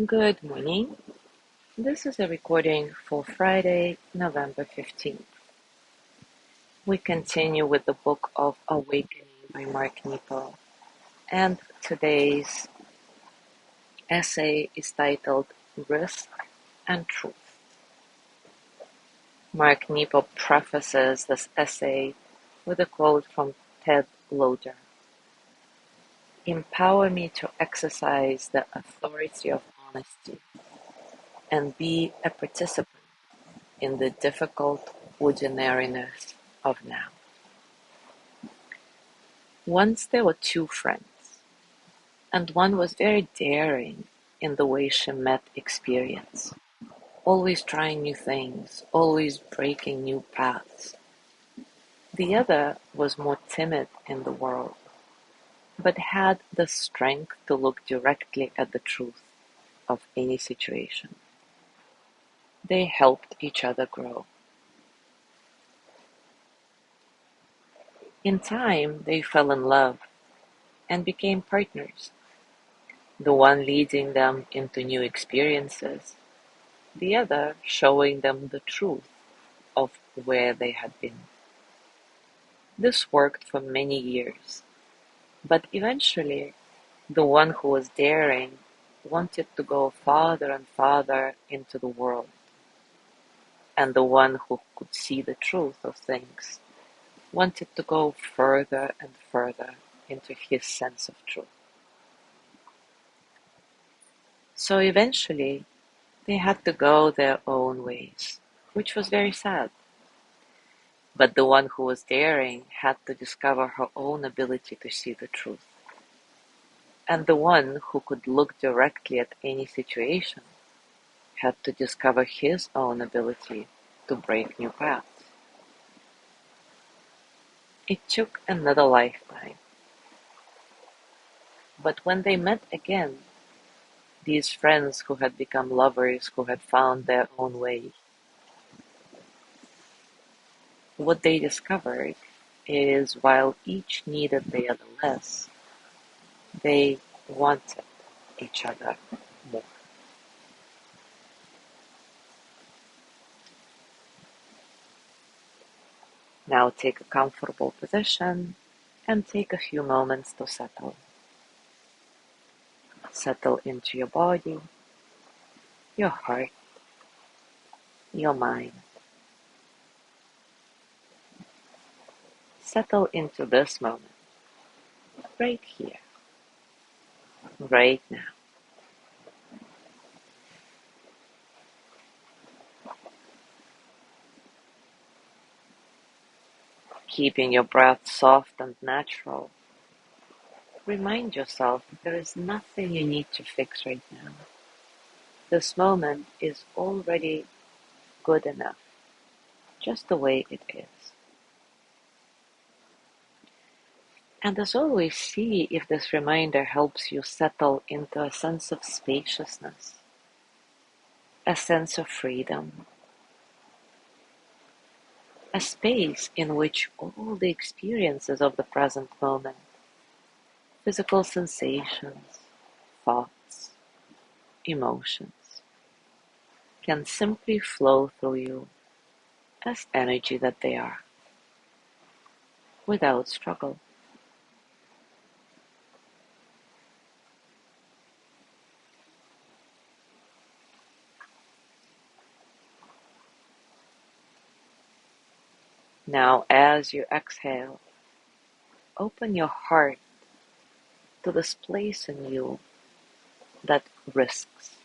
Good morning. This is a recording for Friday, November 15th. We continue with the book of Awakening by Mark Nepo, and today's essay is titled Risk and Truth. Mark Nepo prefaces this essay with a quote from Ted Loder: "Empower me to exercise the authority of honesty and be a participant in the difficult ordinariness of now." Once there were two friends, and one was very daring in the way she met experience, always trying new things, always breaking new paths. The other was more timid in the world, but had the strength to look directly at the truth of any situation. They helped each other grow. In time, they fell in love and became partners, the one leading them into new experiences, the other showing them the truth of where they had been. This worked for many years, but eventually the one who was daring wanted to go farther and farther into the world, and the one who could see the truth of things wanted to go further and further into his sense of truth. So eventually they had to go their own ways, which was very sad. But the one who was daring had to discover her own ability to see the truth. And the one who could look directly at any situation had to discover his own ability to break new paths. It took another lifetime. But when they met again, these friends who had become lovers, who had found their own way, what they discovered is while each needed the other less, they wanted each other more. Now take a comfortable position and take a few moments to settle. Settle into your body, your heart, your mind. Settle into this moment, right here, right now. Keeping your breath soft and natural, remind yourself that there is nothing you need to fix right now. This moment is already good enough, just the way it is. And as always, see if this reminder helps you settle into a sense of spaciousness, a sense of freedom, a space in which all the experiences of the present moment, physical sensations, thoughts, emotions, can simply flow through you as energy that they are, without struggle. Now, as you exhale, open your heart to this place in you that risks.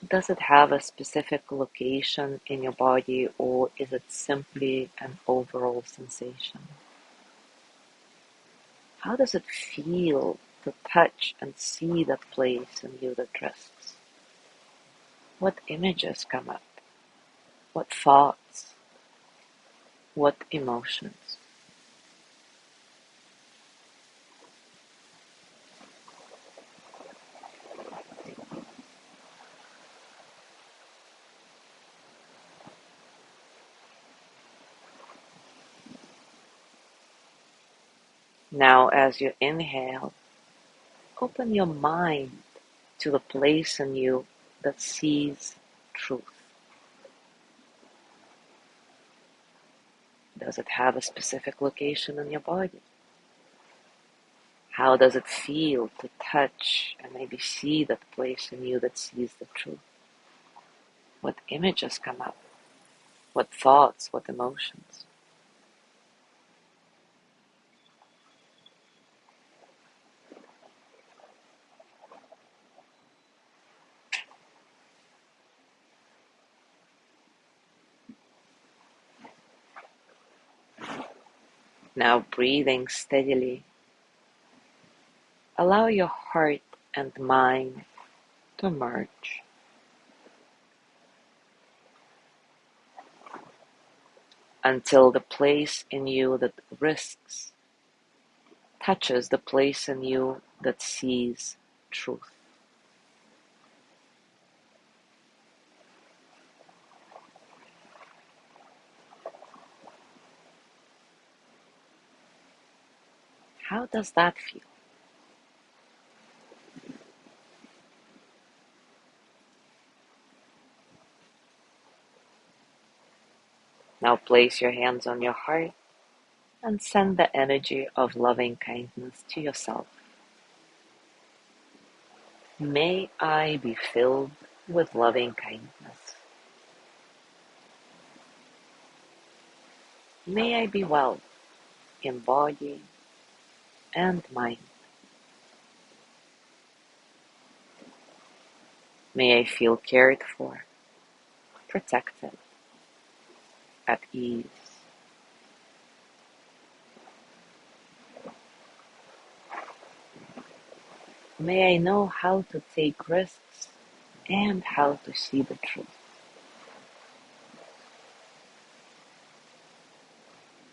Does it have a specific location in your body, or is it simply an overall sensation? How does it feel to touch and see that place in you that risks? What images come up? What thoughts? What emotions? Now, as you inhale, Open your mind to the place in you that sees truth. Does it have a specific location in your body? How does it feel to touch and maybe see that place in you that sees the truth? What images come up? What thoughts? What emotions? Now breathing steadily, allow your heart and mind to merge until the place in you that risks touches the place in you that sees truth. How does that feel? Now place your hands on your heart and send the energy of loving kindness to yourself. May I be filled with loving kindness. May I be well in body and mind. May I feel cared for, protected, at ease. May I know how to take risks and how to see the truth.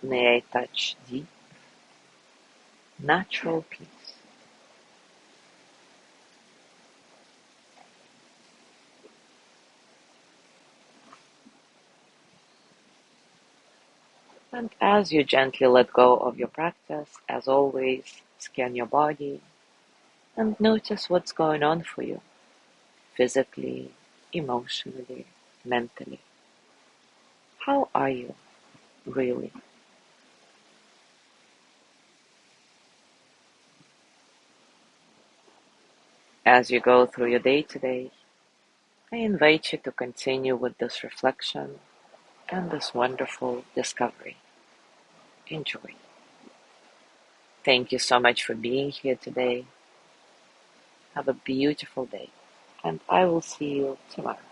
May I touch deep, natural peace. And as you gently let go of your practice, as always, scan your body and notice what's going on for you, physically, emotionally, mentally. How are you, really? As you go through your day today, I invite you to continue with this reflection and this wonderful discovery. Enjoy. Thank you so much for being here today. Have a beautiful day, and I will see you tomorrow.